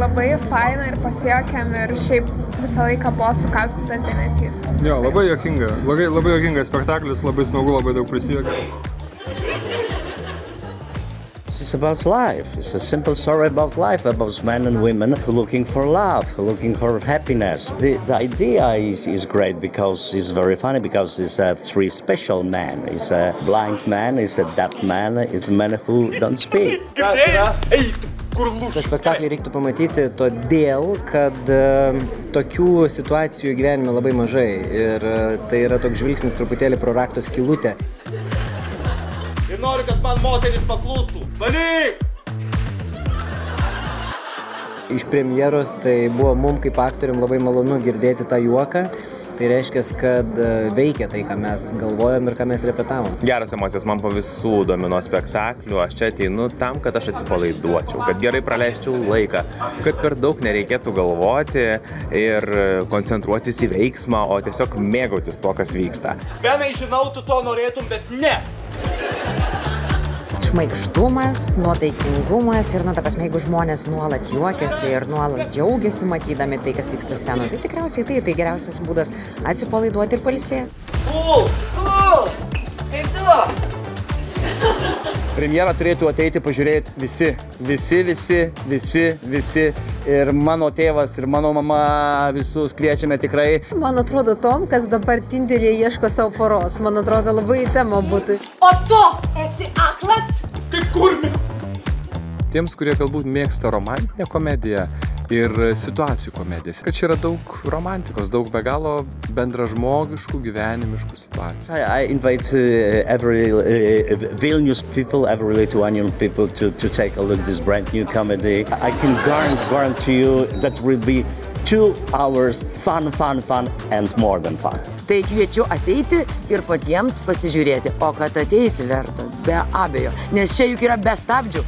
labai faina ir pasijuokėm ir šiaip visą laiką buvo sukaustytas dėmesys. Jo, labai juokinga. Labai juokingas spektaklis, labai smagu, labai daug prisijuokė. It's about life. It's a simple story about life, about men and women looking for love, looking for happiness. The idea is great because it's very funny, because it's three special men. It's a blind man, it's a deaf man, it's a man who don't speak. Tą spektaklį reiktų pamatyti todėl, kad tokių situacijų gyvenime labai mažai ir tai yra toks žvilgsnis truputėlį pro rakto skylutę. Ir noriu, kad man moteris paklūstų. Valyk! Iš premjeros tai buvo mum kaip aktoriam labai malonu girdėti tą juoką. Tai reiškia, kad veikia tai, ką mes galvojom ir ką mes repetavom. Geras emocijas man po visų domino spektaklių. Aš čia ateinu tam, kad aš atsipalaiduočiau, kad gerai praleisčiau laiką, kad per daug nereikėtų galvoti ir koncentruotis į veiksmą, o tiesiog mėgautis to, kas vyksta. Benai, žinau, tu to norėtum, bet ne! Šmaikštumas, nuotaikingumas ir, ta prasme, jeigu žmonės nuolat juokiasi ir nuolat džiaugiasi matydami tai, kas vyksta scenoje, tai tikriausiai tai geriausias būdas atsipalaiduoti ir pailsėti. Cool! Kaip tu? Premjerą turėtų ateiti pažiūrėti visi. Ir mano tėvas, ir mano mama, visus kviečiame tikrai. Man atrodo, Tom, kas dabar Tinderyje ieško savo poros, man atrodo, labai tema būtų. O tu esi aklas? Kaip kurmis! Tiems, kurie galbūt mėgsta romantinę komediją ir situacijų komedijas, kad čia yra daug romantikos, daug be galo bendražmogiškų, gyvenimiškų situacijų. I invite every Vilnius people, every Lithuanian people to take a look at this brand new comedy. I can guarantee you that will be 2 hours fun and more than fun. Tai kviečiu ateiti ir patiems pasižiūrėti, o kad ateiti verta, be abejo, nes čia juk yra be stabdžių.